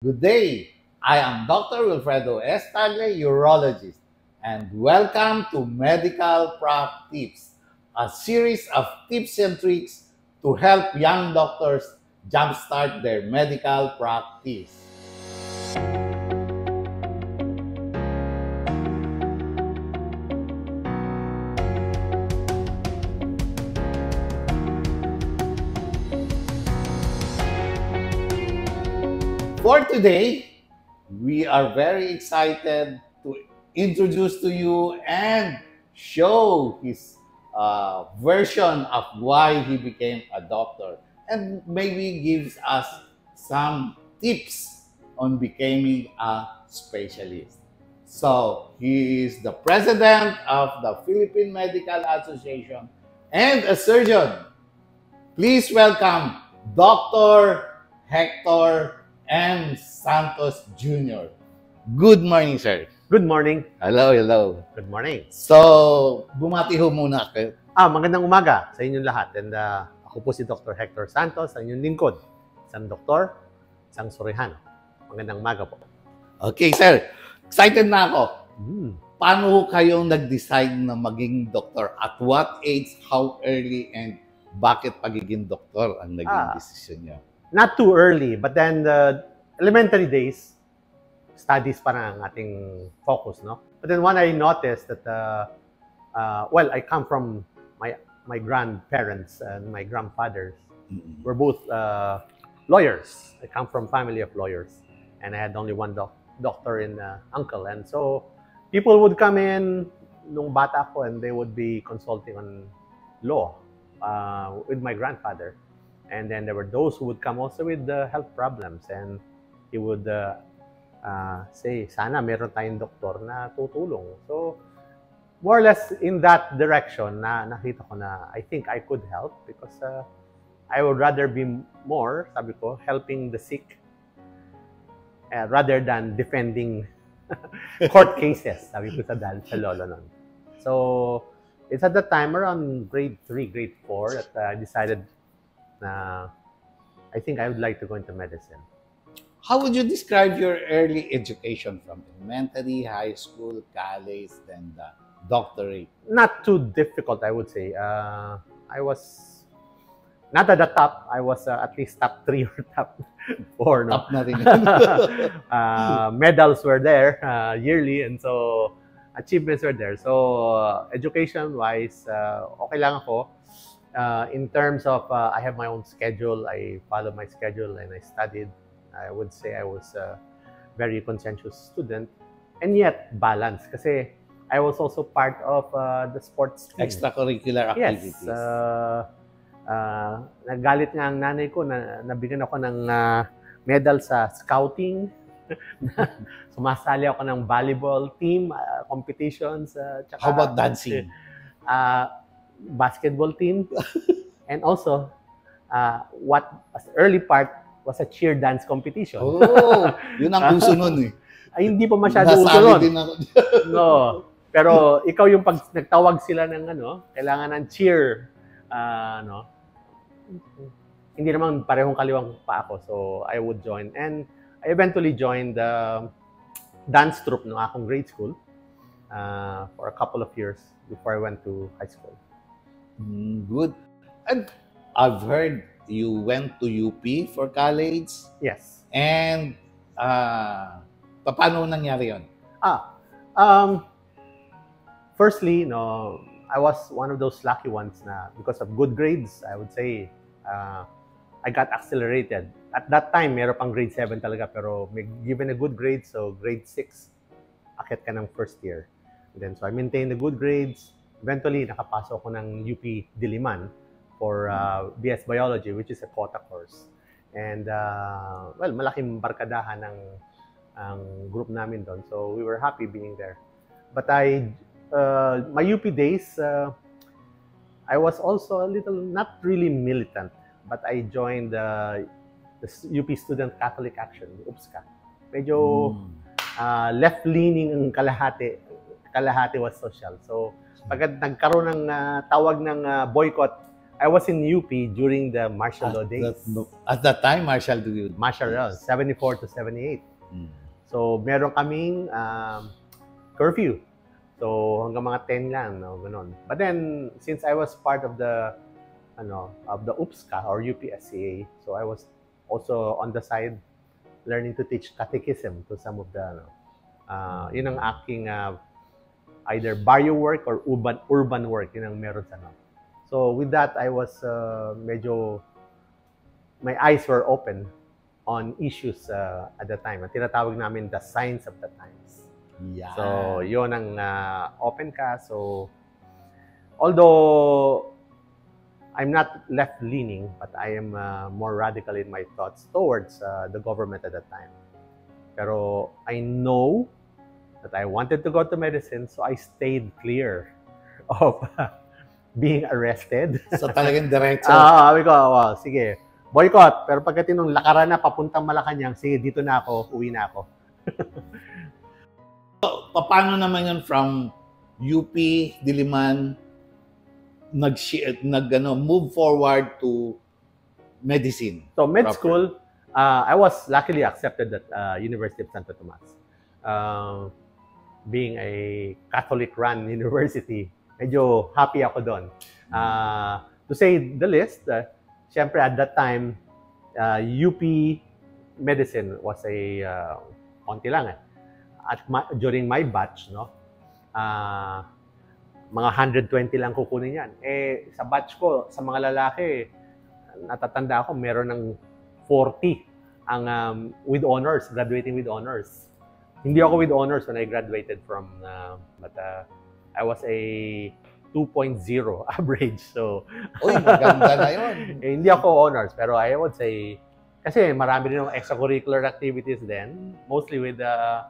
Good day. I am Dr. Wilfredo S. Tagle, urologist, and welcome to Medical Prac Tips, a series of tips and tricks to help young doctors jumpstart their medical practice. For today, we are very excited to introduce to you and show his version of why he became a doctor and maybe gives us some tips on becoming a specialist. So, he is the president of the Philippine Medical Association and a surgeon. Please welcome Dr. Hector M. Santos Jr. Good morning, sir. Good morning. Hello, hello. Good morning. So, bumati ho muna kayo. Magandang umaga sa inyong lahat. And ako po si Dr. Hector Santos, ang inyong lingkod. Isang doktor, isang Surihano. Magandang umaga po. Okay, sir. Excited na ako. Paano ho kayong nag-decide na maging doktor? At what age, how early, and bakit pagiging doktor ang naging decision niyo? Not too early, but then the elementary days, studies pa ang ating focus, no? But then when I noticed that, I come from my grandparents and my grandfathers were both lawyers. I come from family of lawyers, and I had only one doctor and uncle. And so people would come in nung bata ko and they would be consulting on law with my grandfather. And then there were those who would come also with health problems, and he would say, sana meron tayong doktor na tutulong. So, more or less in that direction na nakita ko na I think I could help because I would rather be more, sabi ko, helping the sick rather than defending court cases, sabi ko sa lolo nun. So, it's at the time around grade 3, grade 4 that I decided na I think I would like to go into medicine. How would you describe your early education from elementary, high school, college, and doctorate? Not too difficult, I would say. I was not at the top. I was at least top 3 or top 4. No? Top na rin. Medals were there yearly, and so achievements were there. So education-wise, okay lang ako. In terms of, I have my own schedule. I followed my schedule and I studied. I would say I was a very conscientious student and yet balanced kasi I was also part of the sports team. Extracurricular activities. Yes. Nagalit nga ang nanay ko na nabigyan ako ng medal sa scouting. Sumasali ako ng volleyball team competitions. How about dancing? Basketball team. And also, what was the early part was a cheer dance competition. Oh, yun ang uso nun eh. Ay, hindi pa masyado uso nun. Din ako. No. Pero ikaw yung pag nagtawag sila ng kailangan ng cheer. Hindi naman parehong kaliwang pa ako. So, I would join. And I eventually joined the dance troupe ng akong grade school for a couple of years before I went to high school. Good. And I've heard you went to UP for college. Yes. And paano nangyari yun? Firstly, I was one of those lucky ones na because of good grades, I would say, I got accelerated. At that time, meron pang grade 7 talaga, pero may given a good grade, so grade 6, akit ka ng first year. And then, so I maintained the good grades. Eventually, nakapasok ako ng UP Diliman for BS Biology, which is a quota course. And, malaking barkadahan ang group namin doon. So, we were happy being there. But my UP days, I was also a little, not really militant, but I joined the UP Student Catholic Action, UPSCA. Medyo left-leaning ang kalahati was social. So, pagkat nagkaroon ng tawag ng boycott I was in UP during the martial law days. At that time, martial law. Martial law, 74 to 78. Mm. So, meron kaming curfew. So, hanggang mga 10 lang, no? Ganun. But then, since I was part of the UPSCA or UPSCA, so I was also on the side learning to teach catechism to some of the, yun ang aking either barrio work or urban work, yun ang meron sa, So, with that, I was medyo, my eyes were open on issues at the time. Ang tinatawag namin the signs of the times. Yeah. So, yun ang open ka. So, although I'm not left-leaning, but I am more radical in my thoughts towards the government at that time. Pero I know that I wanted to go to medicine, so I stayed clear of being arrested. So talagang diretso. Sabi ko, sige, boycott. Pero pagka tinong lakaran na, papuntang Malacanang, sige, dito na ako, uwi na ako. So, paano naman yun from UP, Diliman, move forward to medicine? So, med school, I was luckily accepted at University of Santo Tomas. Being a Catholic-run university, medyo happy ako doon. To say the least, syempre at that time, UP medicine was a konti lang during my batch, mga 120 lang kukunin yan. Sa batch ko, sa mga lalaki, natatanda ako, meron ng 40 ang with honors, graduating with honors. Hindi ako with honors when I graduated from, but I was a 2.0 average. So, uy, maganda na yun. Hindi ako honors, pero I would say, kasi marami rin ng extracurricular activities then, mostly with the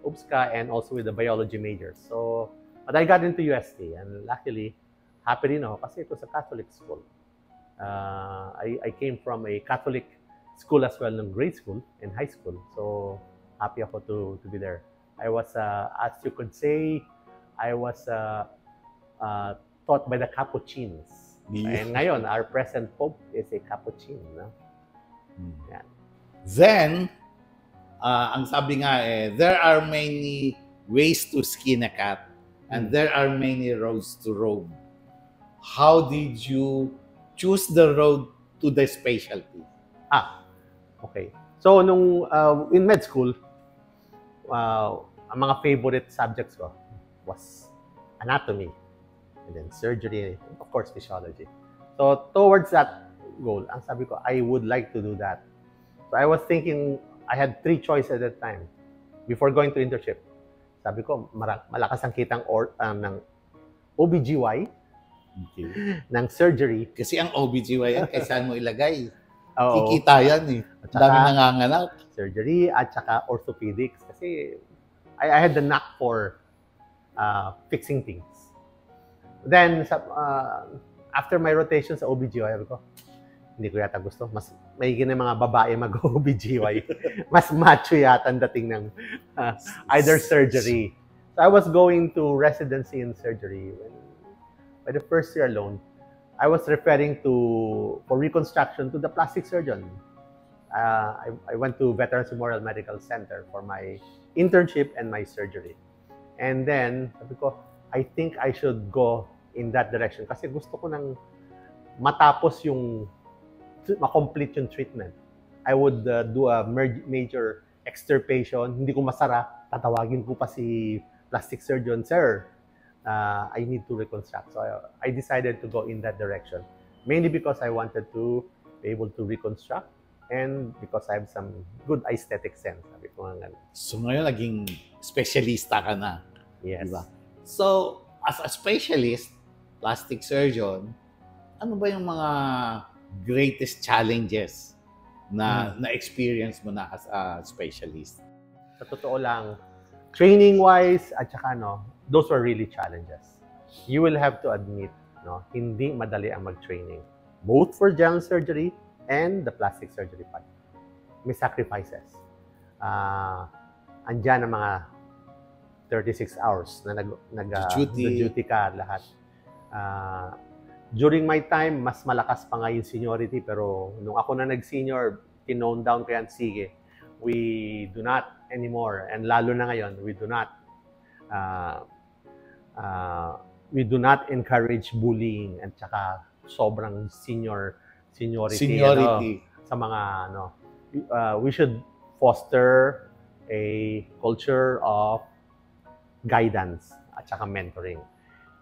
UPSCA and also with the biology majors. So, but I got into UST and luckily, happy rin ako kasi it was a Catholic school. I came from a Catholic school as well, ng grade school and high school. So, happy ako to be there. I was, as you could say, I was taught by the Capuchins. Yeah. And ngayon, our present Pope is a Capuchin. No? Yan. Then, ang sabi nga there are many ways to skin a cat and there are many roads to Rome. How did you choose the road to the specialty? Okay. So, nung in med school, ang mga favorite subjects ko was anatomy, and then surgery, and of course, physiology. So, towards that goal, ang sabi ko, I would like to do that. So, I was thinking, I had 3 choices at that time before going to internship. Sabi ko, malakas ang kitang ng OBGY, okay, ng surgery. Kasi ang OBGY, kaysa mo ilagay, Oo. Kikita yan eh. Dami nanganganak. Surgery at saka orthopedics. Kasi I had the knack for fixing things. Then, after my rotation sa OBGY, sabi ko, hindi ko yata gusto. Mas maigi na mga babae mag-OBGY. Mas macho yata ang dating ng either surgery. So I was going to residency in surgery. By the first year alone, I was referring for reconstruction to the plastic surgeon. I went to Veterans Memorial Medical Center for my internship and my surgery. And then, sabi ko, I think I should go in that direction kasi gusto ko nang matapos ma-complete yung treatment. I would do a major extirpation. Hindi ko masara. Tatawagin ko pa si plastic surgeon, sir, I need to reconstruct. So I decided to go in that direction. Mainly because I wanted to be able to reconstruct and because I have some good aesthetic sense. Sabi ko nga ganun. So ngayon, naging specialista ka na. Yes. Diba? So, as a specialist, plastic surgeon, ano ba yung mga greatest challenges na na-experience mo na as a specialist? Sa totoo lang, training-wise at saka those were really challenges. You will have to admit, hindi madali ang mag-training. Both for general surgery and the plastic surgery part. May sacrifices. Andyan ang mga 36 hours na nag-duty ka lahat. During my time, mas malakas pa nga yung seniority, pero nung ako na nag-senior, tinone down ko yan, sige, we do not anymore, and lalo na ngayon, we do not encourage bullying at saka sobrang seniority. Sa mga we should foster a culture of guidance at saka mentoring.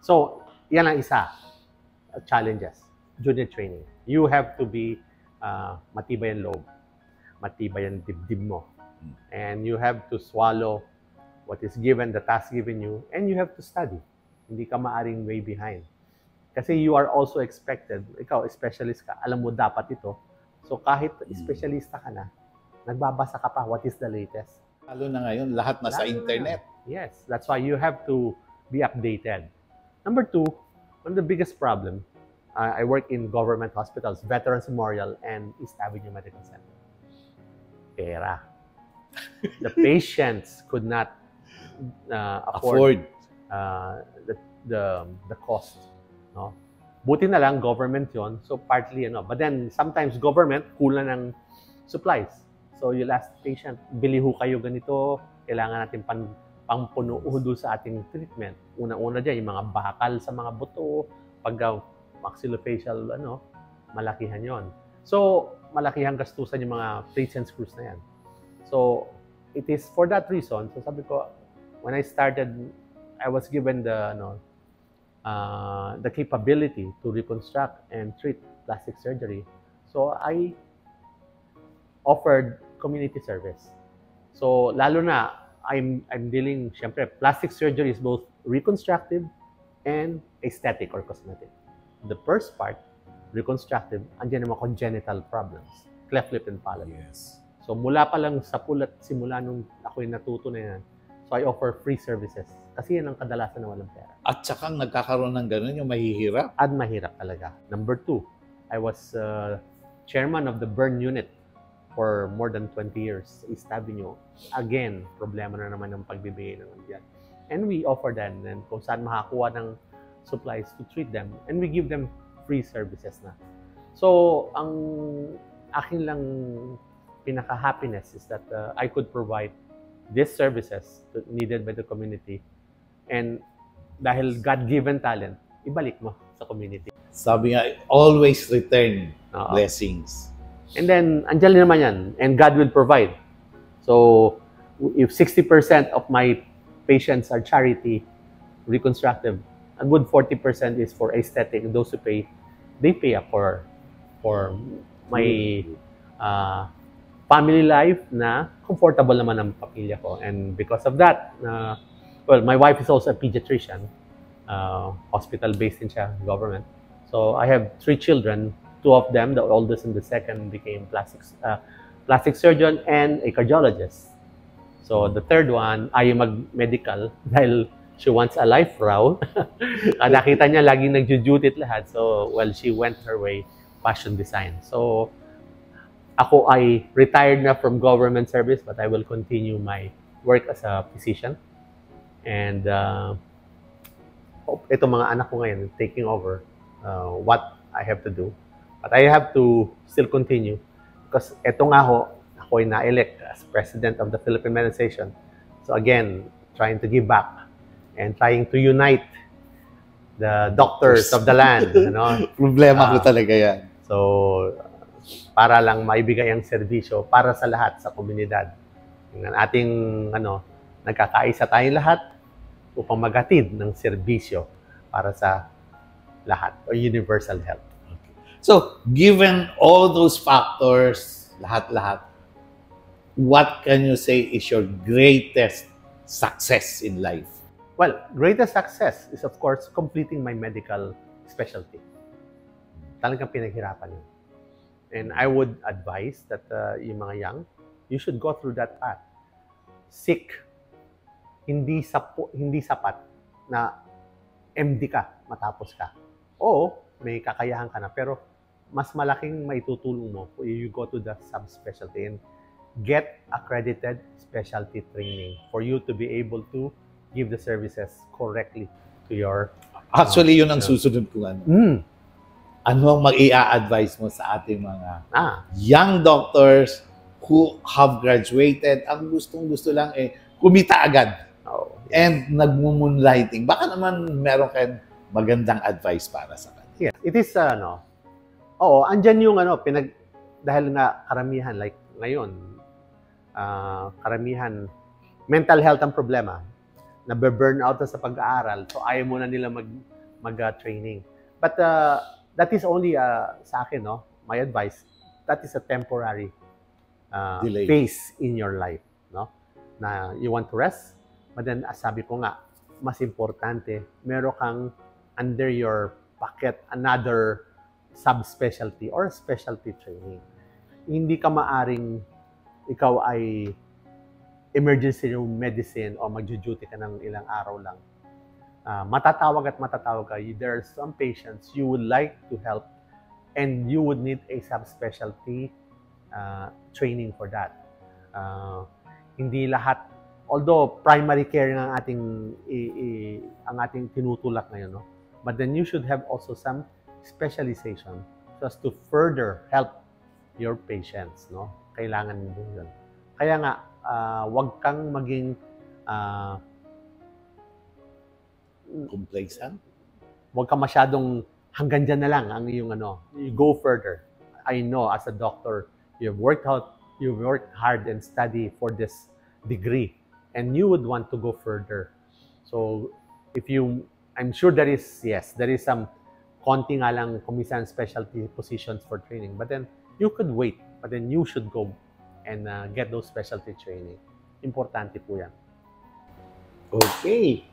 So, yan ang isa. Challenges, junior training. You have to be matibay ang loob, matibay ang dibdib mo. And you have to swallow what is given, the task given you, and you have to study. Hindi ka maaring way behind. Kasi you are also expected, ikaw, specialist ka, alam mo dapat ito. So kahit specialista ka na, nagbabasa ka pa, what is the latest? Lalo na ngayon, lahat nasa internet. Yes, that's why you have to be updated. Number two, one of the biggest problem, I work in government hospitals, Veterans Memorial, and East Avenue Medical Center. Pera. The patients could not afford the cost. No? Buti na lang, government yon. So partly, but then sometimes government, kulang ng supplies. So you'll ask the patient, bili ho kayo ganito, kailangan natin pangpuno doon sa ating treatment. Una-una dyan, yung mga bakal sa mga buto, pag maxillofacial, malakihan yon. So, malakihang gastusan yung mga plates and screws na yan. So, it is for that reason. So, sabi ko, when I started, I was given the capability to reconstruct and treat plastic surgery. So, I offered community service. So, lalo na, I'm dealing, syempre, plastic surgery is both reconstructive and aesthetic or cosmetic. The first part, reconstructive, andyan naman congenital problems, cleft lip and palate. Yes. So mula pa lang sa pulat, simula nung ako'y natuto na yan, so I offer free services. Kasi yan ang kadalasan na walang pera. At saka nagkakaroon ng ganun, yung mahihirap. At mahirap talaga. Number two, I was chairman of the burn unit for more than 20 years, East Avenue. Again, problema na naman ng pagbibigay ng yan. And we offer them, and kung saan makakuha ng supplies to treat them, and we give them free services na. So, ang akin lang pinaka-happiness is that I could provide these services needed by the community, and dahil God-given talent, ibalik mo sa community. Sabi nga, always return blessings. And then, andyan naman yan, and God will provide. So, if 60% of my patients are charity, reconstructive, a good 40% is for aesthetic. Those who pay, they pay up for my family life na comfortable naman ang pamilya ko. And because of that, my wife is also a pediatrician, hospital-based din siya, government. So I have 3 children. 2 of them, the oldest and the second, became plastic surgeon and a cardiologist. So the third one, ayaw mag-medical dahil she wants a life raw. Nakita niya laging nagjo-duty lahat. So, she went her way, fashion design. So, ako ay retired na from government service, but I will continue my work as a physician. And ito mga anak ko ngayon, taking over what I have to do. But I have to still continue because ito nga ako ay na-elect as president of the Philippine Medical Association. So again, trying to give back and trying to unite the doctors of the land. Problema ko talaga yan. So, para lang maibigay ang serbisyo para sa lahat, sa komunidad. Yung ating, nagkakaisa tayong lahat upang maghatid ng serbisyo para sa lahat, o universal health. Okay. So, given all those factors, lahat-lahat, what can you say is your greatest success in life? Well, greatest success is, of course, completing my medical specialty. Talagang pinaghirapan yun. And I would advise that yung mga young, you should go through that path. Seek, hindi sapat na MD ka, matapos ka. Oo, may kakayahan ka na, pero mas malaking maitutulong mo if you go to the subspecialty and get accredited specialty training for you to be able to give the services correctly to your... Actually, yun ang susunod ko. ano ang mag-i-advise mo sa ating mga Ah, young doctors who have graduated, ang gustong-gusto lang kumita agad oh, and nagmo-moonlighting. Baka naman meron kayong magandang advice para sa kanila. yes. It is, oo, andyan yung dahil nga karamihan, like ngayon, karamihan, mental health ang problema. Nabe-burnout na sa pag-aaral, so ayaw muna nila mag-training. But that is only, sa akin, no, my advice, that is a temporary Delay. phase in your life, no? Na you want to rest, but then, as sabi ko nga, mas importante, meron kang under your bucket another subspecialty or specialty training. Hindi ka maaring ikaw ay emergency room medicine o magjo-duty ka ng ilang araw lang. Matatawag ka. There are some patients you would like to help and you would need a subspecialty training for that. Hindi lahat, although primary care ang ating tinutulak ngayon, no? But then you should have also some specialization just to further help your patients, no? Kailangan din yun. Kaya nga, wag kang maging Complacent? wag kang masyadong hanggang dyan na lang ang iyong you go further. I know as a doctor, you've worked hard and study for this degree and you would want to go further. So I'm sure there is some konti nga lang kumisan specialty positions for training, but then you could wait, but then you should go and get those specialty training. Importante po yan. Okay.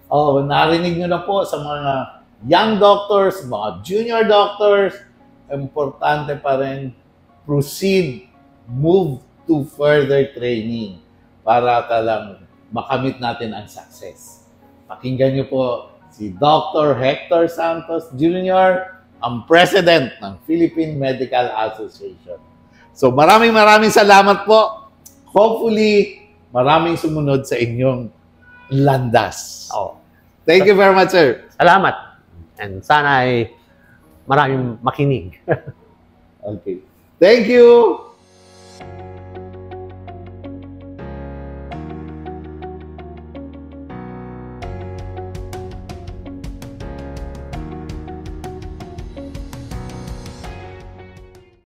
Narinig nyo na po sa mga young doctors, mga junior doctors, importante pa rin move to further training para talang makamit natin ang success. Pakinggan nyo po si Dr. Hector Santos Jr., ang President ng Philippine Medical Association. So maraming salamat po. Hopefully, maraming sumunod sa inyong landas. Thank you very much, sir. Salamat. And sana ay maraming makinig. Okay. Thank you.